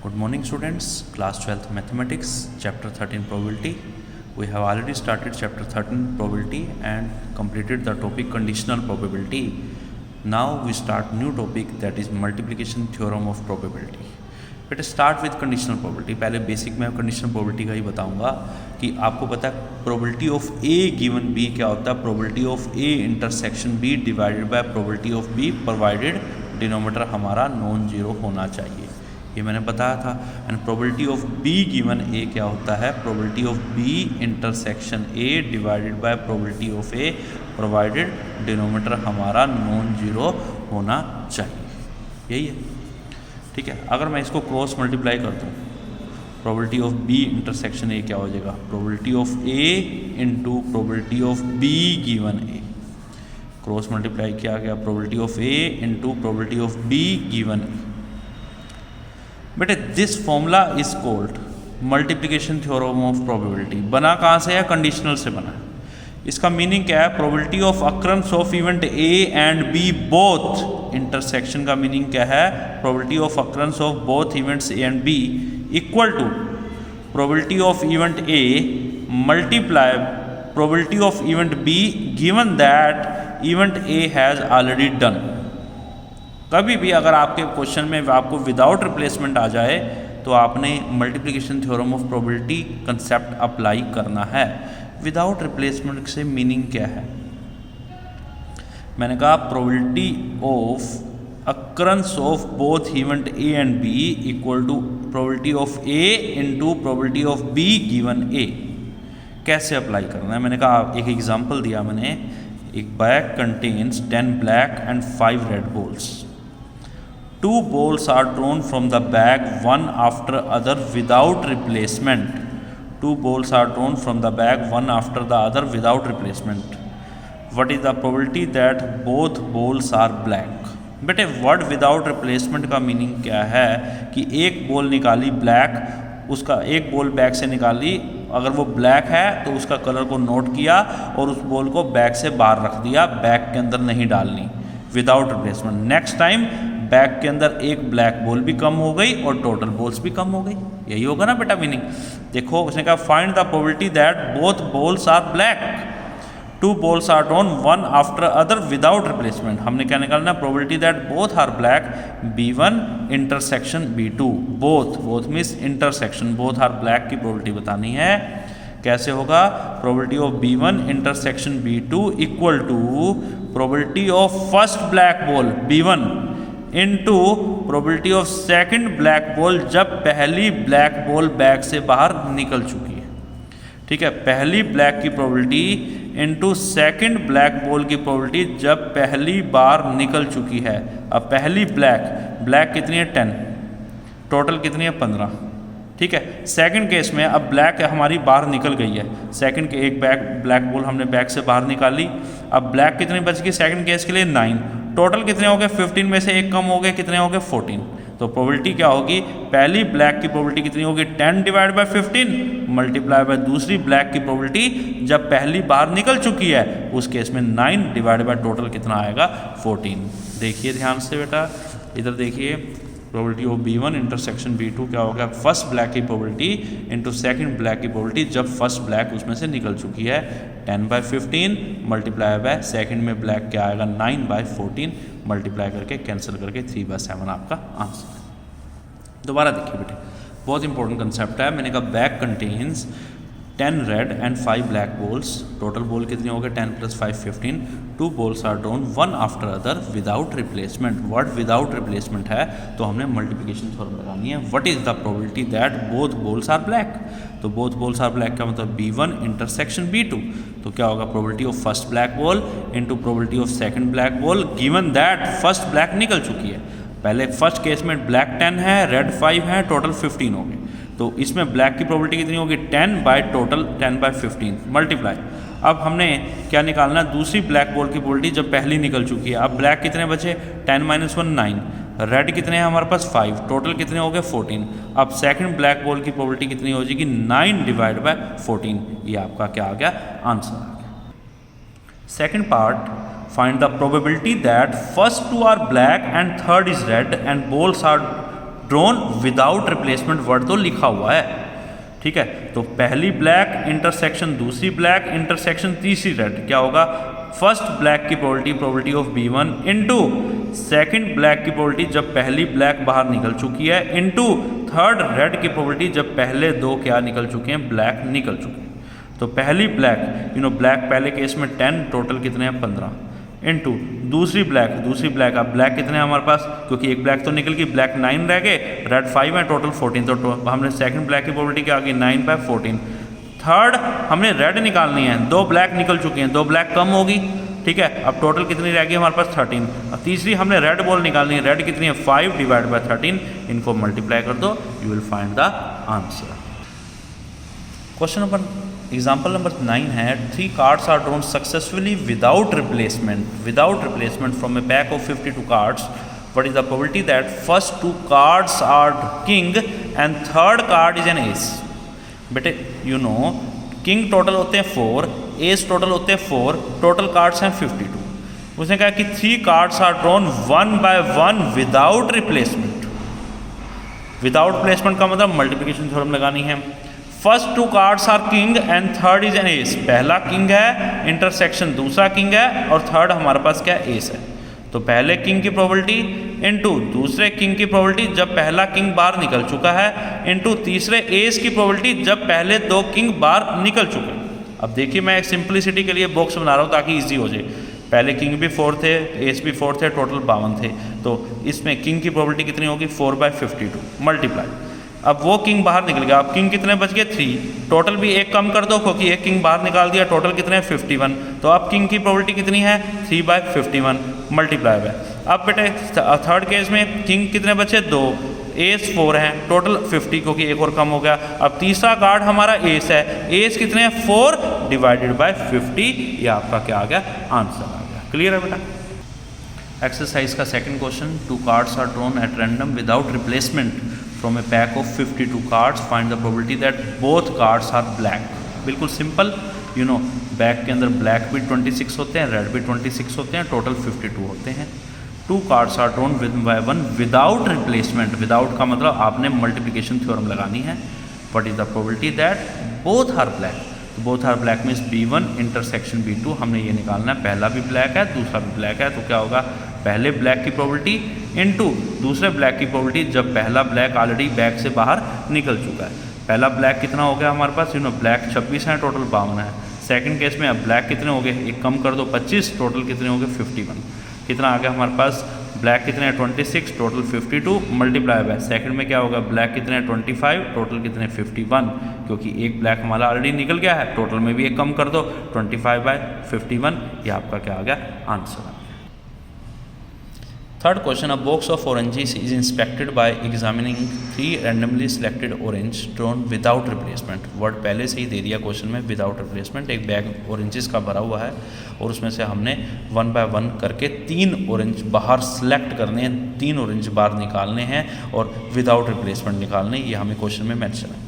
Good morning students, class 12th mathematics, chapter 13 probability. We have already started chapter 13 probability and completed the topic conditional probability. Now we start new topic, that is multiplication theorem of probability. बेटे start with conditional probability. पहले basic में conditional probability का ही बताऊंगा कि आपको पता है probability of A given B क्या होता है। Probability of A intersection B divided by probability of B provided denominator हमारा नॉन जीरो होना चाहिए, ये मैंने बताया था। And probability of B given A क्या होता है, probability of B intersection A divided by probability of A provided denominator हमारा नॉन जीरो होना चाहिए, यही है। ठीक है, अगर मैं इसको क्रॉस मल्टीप्लाई कर दूँ, probability of B intersection A क्या हो जाएगा, probability of A into probability of B given A. Cross multiply किया गया probability of A into probability of B given A. बेटे this formula is called multiplication theorem of probability. बना कहाँ से है, कंडीशनल से बना है। इसका मीनिंग क्या है, probability of occurrence of event A and B both. Intersection का मीनिंग क्या है, probability of occurrence of both events A and B equal to probability of event A multiply probability of event B given that event A has already done. कभी भी अगर आपके question में आपको without replacement आ जाए तो आपने multiplication theorem of probability concept apply करना है। विदाउट रिप्लेसमेंट से मीनिंग क्या है, मैंने कहा probability of occurrence of both event A and B equal to probability of A into probability of B given A. कैसे अप्लाई करना है, मैंने कहा एक एग्जांपल दिया मैंने, एक bag contains 10 black and 5 red balls. 2 balls are drawn from the bag one after other without replacement. 2 balls are drawn from the bag one after the other without replacement. What is the probability that both balls are black? बेटे word without replacement का meaning क्या है कि एक ball निकाली black, उसका एक ball bag से निकाली, अगर वो ब्लैक है तो उसका कलर को नोट किया और उस बॉल को बैग से बाहर रख दिया, बैग के अंदर नहीं डालनी, without replacement. Next time bag के अंदर एक ब्लैक बॉल भी कम हो गई और टोटल बॉल्स भी कम हो गई, यही होगा ना बेटा मीनिंग। देखो उसने कहा find the probability that both balls are black. 2 balls are drawn one after other without replacement। हमने क्या निकालना, probability that both are black B1 intersection B2। Both means intersection, both are black की probability बतानी है। कैसे होगा, probability of B1 intersection B2 equal to probability of first black ball B1 into probability of second black ball जब पहली black ball bag से बाहर निकल चुकी है। ठीक है, पहली ब्लैक की probability into second black ball की प्रोबेबिलिटी जब पहली बार निकल चुकी है। अब पहली ब्लैक कितनी है 10, टोटल कितनी है 15। ठीक है, सेकंड केस में अब ब्लैक हमारी बाहर निकल गई है, सेकंड के एक ब्लैक बॉल हमने बैग से बाहर निकाली, अब ब्लैक कितनी बच गई सेकंड केस के लिए 9, टोटल कितने हो गए 15 में से एक कम हो गए, कितने हो गए 14। तो प्रोबेबिलिटी क्या होगी, पहली ब्लैक की प्रोबेबिलिटी कितनी होगी 10 डिवाइड बाय 15 मल्टीप्लाई बाय दूसरी ब्लैक की प्रोबेबिलिटी जब पहली बार निकल चुकी है, उस केस में 9 डिवाइड बाय टोटल कितना आएगा 14। देखिए ध्यान से बेटा, इधर देखिए probability of B1 intersection B2 क्या होगा, फर्स्ट ब्लैक की प्रोबेबिलिटी इंटू सेकंड ब्लैक की प्रोबेबिलिटी जब फर्स्ट ब्लैक उसमें से निकल चुकी है, 10 बाय 15 मल्टीप्लाई बाय सेकंड में ब्लैक क्या आएगा 9 बाय 14 मल्टीप्लाई करके कैंसिल करके 3 बाय 7 आपका आंसर। दोबारा देखिए बेटे, बहुत इंपॉर्टेंट कंसेप्ट है। मैंने कहा bag contains 10 red and 5 black balls, total ball कितनी हो गए 10 + 5 15। 2 balls are drawn one after other without replacement। Word without replacement है तो हमने मल्टीप्लिकेशन थ्योरम लगानी है। What is the probability that both balls are black, तो बोथ बॉल्स आर ब्लैक का मतलब B1 इंटरसेक्शन B2, तो क्या होगा probability of first black ball into probability of second black ball given that first black निकल चुकी है। पहले फर्स्ट केस में ब्लैक 10 है, रेड 5 है, टोटल 15 हो गए, तो इसमें ब्लैक की प्रोबेबिलिटी कितनी होगी 10 बाय टोटल 10 बाय 15 मल्टीप्लाई। अब हमने क्या निकालना, दूसरी ब्लैक बॉल की प्रोबेबिलिटी जब पहली निकल चुकी है। अब ब्लैक कितने बचे 10 - 1 9, रेड कितने हैं हमारे पास 5, टोटल कितने हो गए 14। अब सेकंड ब्लैक बॉल की प्रोबेबिलिटी कितनी हो जाएगी 9 डिवाइड बाय 14, ये आपका क्या आ गया आंसर आ गया। Second part, find the probability that first two are black and third is red and balls are drawn without replacement word तो लिखा हुआ है, ठीक है। तो पहली ब्लैक इंटरसेक्शन दूसरी ब्लैक इंटरसेक्शन तीसरी रेड, क्या होगा, फर्स्ट ब्लैक की probability of B1 into second black की प्रोबेबिलिटी जब पहली ब्लैक बाहर निकल चुकी है इनटू थर्ड रेड की प्रोबेबिलिटी जब पहले दो क्या निकल चुके हैं, ब्लैक निकल चुके हैं। तो पहली ब्लैक ब्लैक पहले केस में 10, टोटल कितने हैं 15, इनटू दूसरी ब्लैक, अब ब्लैक कितने हैं हमारे पास, क्योंकि एक ब्लैक तो निकल गई, ब्लैक 9 रह गए, रेड 5 है, टोटल 14। तो हमने सेकंड ब्लैक की प्रोबेबिलिटी क्या आ गई, 9 बाय 14। थर्ड हमने रेड निकालनी है, दो ब्लैक निकल चुके हैं, दो ब्लैक कम होगी, ठीक है। अब टोटल कितनी रह गई हमारे पास 13। अब तीसरी हमने रेड बॉल निकालनी है, रेड कितनी है 5 डिवाइड बाय 13, इनको मल्टीप्लाई कर दो, you will find the answer. Question number example number 9 है, 3 cards are drawn successfully without replacement from a pack of 52 cards, what is the probability that first 2 cards are king and third card is an ace। बेटे you know king total होते हैं 4, S total होते हैं 4, total cards हैं 52। उसने कहा कि 3 cards are drawn 1 by 1 without replacement. Without placement का मतलब मल्टीप्लिकेशन थ्योरम लगानी है। First 2 cards are king and third is an ace, पहला किंग है, इंटरसेक्शन दूसरा किंग है, और थर्ड हमारे पास क्या एस है। तो पहले किंग की प्रोबेबिलिटी इनटू दूसरे किंग की प्रोबेबिलिटी जब पहला किंग बाहर निकल चुका है, इनटू तीसरे एस की प्रोबेबिलिटी जब पहले 2 किंग बाहर निकल चुके हैं। अब देखिए मैं एक सिंप्लिसिटी के लिए बॉक्स बना रहा हूँ ताकि इजी हो जाए। पहले किंग भी 4 थे, एस भी 4 थे, टोटल 52 थे। तो इसमें किंग की प्रोबेबिलिटी कितनी होगी, 4 बाय 52 मल्टीप्लाई। अब वो किंग बाहर निकल गया, अब किंग कितने बच गए 3, टोटल भी एक कम कर दो क्योंकि एक किंग बाहर निकाल दिया, टोटल कितने हैं 51। तो अब किंग की प्रोबेबिलिटी कितनी है 3 बाय 51 मल्टीप्लाई बाय। अब बेटे थर्ड केस में किंग कितने बचे 2, एस 4 है, टोटल 50 क्योंकि एक और कम हो गया। अब तीसरा कार्ड हमारा एस है, एस कितने हैं 4 डिवाइडेड बाय 50, ये आपका क्या आ गया, आंसर आ गया। क्लियर है बेटा। एक्सरसाइज का second question, 2 cards are drawn at random without replacement from a pack of 52 cards, find the probability that both cards are black. बिल्कुल सिंपल, यू नो बैक के अंदर ब्लैक भी 26 होते हैं, रेड भी 26 होते हैं, टोटल 52 होते हैं। 2 cards are drawn by 1 without replacement, without का मतलब आपने मल्टीप्लिकेशन थ्योरम लगानी है। What is the probability that both are black, both are black means B1 intersection B2, हमने ये निकालना है, पहला भी ब्लैक है दूसरा भी ब्लैक है। तो क्या होगा, पहले ब्लैक की प्रोबेबिलिटी इनटू दूसरे ब्लैक की प्रोबेबिलिटी जब पहला ब्लैक ऑलरेडी बैक से बाहर निकल चुका है। पहला ब्लैक कितना हो गया हमारे पास, ब्लैक 26 है, टोटल 52 है। सेकंड केस में अब ब्लैक कितने हो गए, एक कम कर दो 25, टोटल कितने हो गए 51। कितना आ गया हमारे पास, ब्लैक कितने हैं 26, टोटल 52 मल्टीप्लाई बाय। सेकंड में क्या होगा, ब्लैक कितने हैं 25, टोटल कितने हैं 51, क्योंकि एक ब्लैक हमारा ऑलरेडी निकल गया है, टोटल में भी एक कम कर दो 25 बाय 51, ये आपका क्या आ गया, answer. Third question, a box of oranges is inspected bye examining 3 randomly selected orange drawn without replacement. Word पहले से ही दे दिया क्वेश्चन में, विदाउट रिप्लेसमेंट। एक बैग ऑरेंजेस का भरा हुआ है और उसमें से हमने 1 बाय 1 करके 3 ऑरेंज बाहर सेलेक्ट करने हैं, 3 ऑरेंज बाहर निकालने हैं और विदाउट रिप्लेसमेंट निकालने, ये हमें क्वेश्चन में मेंशन है।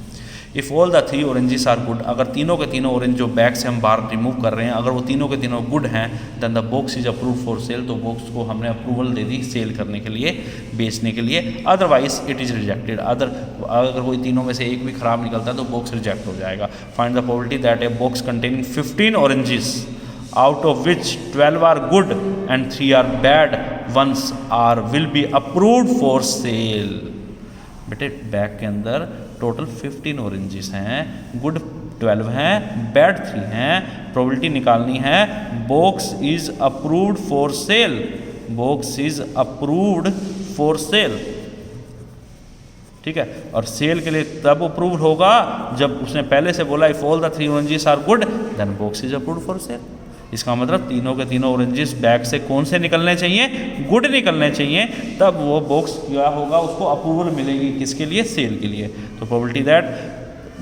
If all the 3 oranges are good, अगर तीनों के तीनों ऑरेंज जो बैग से हम बाहर रिमूव कर रहे हैं, अगर वो तीनों के तीनों गुड हैं, then the box is approve for sale, तो बॉक्स को हमने अप्रूवल दे दी सेल करने के लिए, बेचने के लिए। अदरवाइज इट इज़ रिजेक्टेड, अगर कोई तीनों में से एक भी खराब निकलता है तो बॉक्स रिजेक्ट हो जाएगा। Find the probability that a box containing 15 oranges out of which 12 are good and 3 are bad ones are will be approved for sale। बेटे बैग के अंदर टोटल 15 ऑरेंजेस हैं, गुड 12 हैं, बैड 3 हैं, प्रोबेबिलिटी निकालनी है। Box is approved for cell, box is approved for cell, ठीक है। और सेल के लिए तब अप्रूव्ड होगा जब उसने पहले से बोला if all the 3 oranges are good then box is approved for sale. इसका मतलब तीनों के तीनों ऑरेंजेस बैग से कौन से निकलने चाहिए, गुड निकलने चाहिए, तब वो बॉक्स क्या होगा, उसको अप्रूवल मिलेगी, किसके लिए, सेल के लिए। तो probability that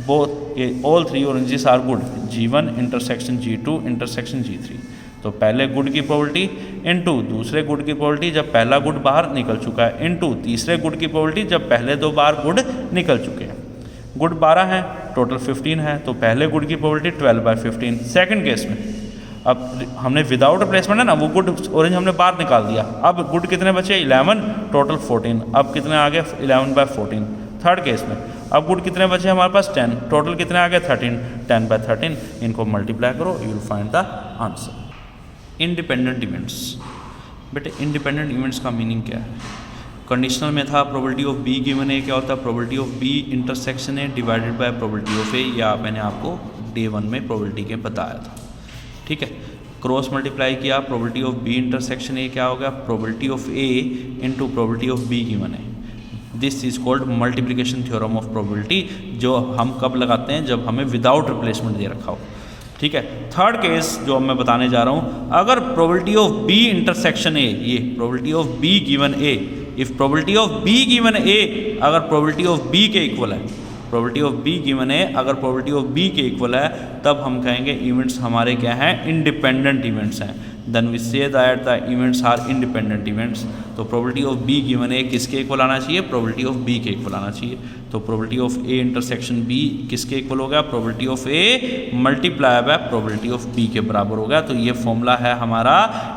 both all 3 oranges are good, G1 intersection G2 intersection G3। तो पहले गुड की प्रोबेबिलिटी इनटू दूसरे गुड की प्रोबेबिलिटी जब पहला गुड बाहर निकल चुका है, इनटू तीसरे गुड की प्रोबेबिलिटी जब पहले 2 बार गुड निकल चुके हैं। गुड 12 है, टोटल 15 है, तो पहले गुड की प्रोबेबिलिटी 12 बाय 15। सेकंड केस में अब हमने विदाउट रिप्लेसमेंट है ना, वो गुड ऑरेंज हमने बाहर निकाल दिया। अब गुड कितने बचे 11, टोटल 14। अब कितने आ गए 11/14 थर्ड केस में। अब गुड कितने बचे हमारे पास 10, टोटल कितने आ गए 13, 10/13। इनको मल्टीप्लाई करो, you will find the answer. Independent events, बेटे इंडिपेंडेंट इवेंट्स का मीनिंग क्या है? कंडीशनल में था probability of B given A क्या होता है, probability of B intersection A divided by probability of A. या मैंने आपको डे 1 में प्रोबेबिलिटी के बताया था, ठीक है। क्रॉस मल्टीप्लाई किया, probability of B intersection A क्या हो गया, probability of A into probability of B given A. This is called multiplication theorem of probability, जो हम कब लगाते हैं, जब हमें विदाउट रिप्लेसमेंट दे रखा हो, ठीक है। थर्ड केस जो मैं बताने जा रहा हूँ, अगर probability of B intersection A, ये probability of B given A, if probability of B given A अगर प्रोबेबिलिटी ऑफ बी के इक्वल है, probability of B given A अगर प्रोबेबिलिटी ऑफ बी के इक्वल है, तब हम कहेंगे इवेंट्स हमारे क्या हैं, इंडिपेंडेंट इवेंट्स हैं। Then we say that the events are independent events. तो probability of B given A किसके इक्वल आना चाहिए, प्रोबेबिलिटी ऑफ बी के इक्वल आना चाहिए। तो probability of A intersection B किसके इक्वल हो गया, probability of A multiply by probability of B के बराबर हो गया। तो ये फॉर्मूला है हमारा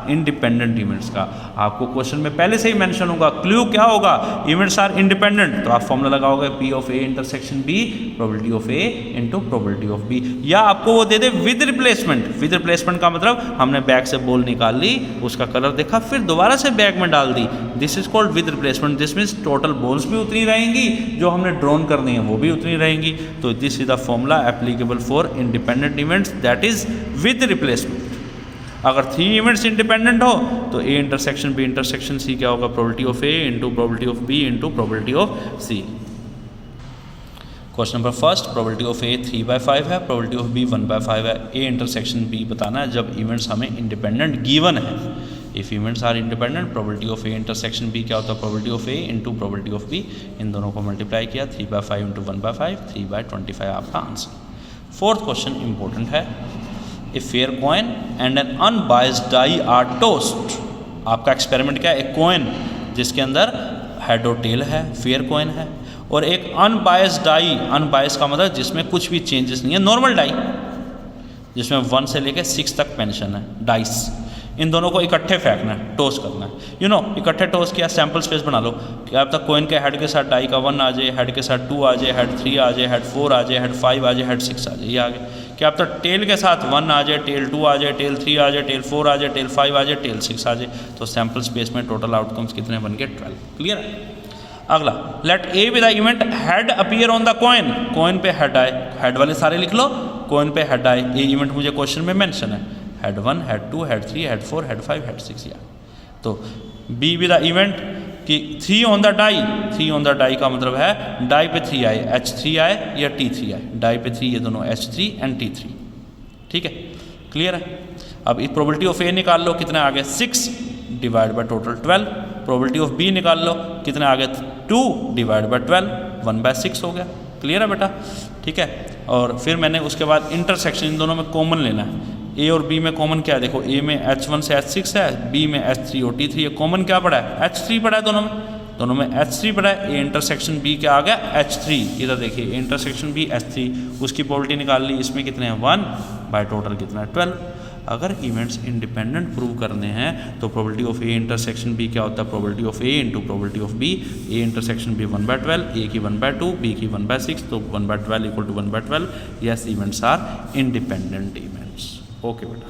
इंडिपेंडेंट इवेंट्स का। आपको क्वेश्चन में पहले से ही मेंशन होगा, क्लू क्या होगा, इवेंट्स आर इंडिपेंडेंट, तो आप फॉर्मूला लगाओगे P of A intersection B probability of A into probability of B. या आपको वो दे दे विद रिप्लेसमेंट। विद रिप्लेसमेंट का मतलब हमने बैग से बॉल निकाल ली, उसका कलर देखा, फिर दोबारा से बैग में डाल दी, this is called with replacement. This means total balls भी उतनी रहेंगी, जो हमने ड्रॉन करनी है वो भी उतनी रहेंगी। तो this is the formula applicable for independent events, that is with replacement. अगर 3 इवेंट्स इंडिपेंडेंट हो तो A intersection B intersection C क्या होगा, probability of A into probability of B into probability of C. Question number first, probability of A 3/5 है, probability of B 1/5 है। ए intersection B बताना है जब इवेंट्स हमें इंडिपेंडेंट गिवन है। If events are independent, probability of A intersection B क्या होता है, probability of A into probability of B. इन दोनों को मल्टीप्लाई किया, 3/5 इंटू 1/5, 3/25 आपका आंसर। फोर्थ क्वेश्चन इंपॉर्टेंट है, a fair coin and an unbiased die are tossed. आपका एक्सपेरिमेंट क्या है, एक कॉइन जिसके अंदर हेड और टेल है, फेयर कॉइन है, और एक अनबायस्ड डाई, अनबायस्ड का मतलब जिसमें कुछ भी चेंजेस नहीं है, नॉर्मल डाई जिसमें 1 से लेकर 6 तक पेंशन है, डाइस। इन दोनों को इकट्ठे फेंकना है, टॉस करना है, इकट्ठे टॉस किया, सैम्पल स्पेस बना लो कि अब तक कॉइन के हेड के साथ डाई का 1 आ जाए, हेड के साथ 2 आ जाए, हेड 3 आ जाए, हेड 4 आ जाए, हेड 5 आ जाए, हेड 6 आ जाए, ये आ गया। क्या अब तक टेल के साथ 1 आ जाए, टेल 2 आ जाए, टेल 3 आ जाए, टेल 4 आ जाए, टेल 5 आ जाए, टेल 6 आ जाए। तो सैम्पल स्पेस में टोटल आउटकम्स कितने बन गए, 12। क्लियर है। अगला, let A with the event head appear on the coin. Coin पे हेड आए, हेड वाले सारे लिख लो, कॉइन पे हेड आए, ये इवेंट मुझे क्वेश्चन में मेंशन है, head 1, head 2, head 3, head 4, head 5, head 6 या। तो बी विद द इवेंट कि 3 on the die, 3 on the die का मतलब है डाई पे 3 आए, H3 आए या T3 आए, डाई पे 3 ये दोनों H3 एंड T3, ठीक है। क्लियर है। अब इस प्रोबेबिलिटी ऑफ ए निकाल लो, कितने आ गए 6 divide by total 12। Probability of B निकाल लो, कितने आ गए 2 डिवाइड बाय 12, 1/6 हो गया। क्लियर है बेटा, ठीक है। और फिर मैंने उसके बाद इंटरसेक्शन, इन दोनों में कॉमन लेना है। ए और बी में कॉमन क्या है, देखो ए में H1 से H6 है, बी में H3 और T3 है, कॉमन क्या पड़ा है, H3 पड़ा है, दोनों में H3 पड़ा है। ए इंटरसेक्शन बी क्या आ गया, H3। इधर देखिए ए इंटरसेक्शन बी H3, उसकी प्रोबेबिलिटी निकाल ली, इसमें कितने हैं 1 बाय टोटल कितना है 12। अगर इवेंट्स इंडिपेंडेंट प्रूव करने हैं तो probability of A intersection B क्या होता है, probability of A into probability of B. A intersection B 1/12, A की 1/2, बी की 1/6, तो 1/12 equal to 1/12। Yes, events are independent events. Okay बेटा।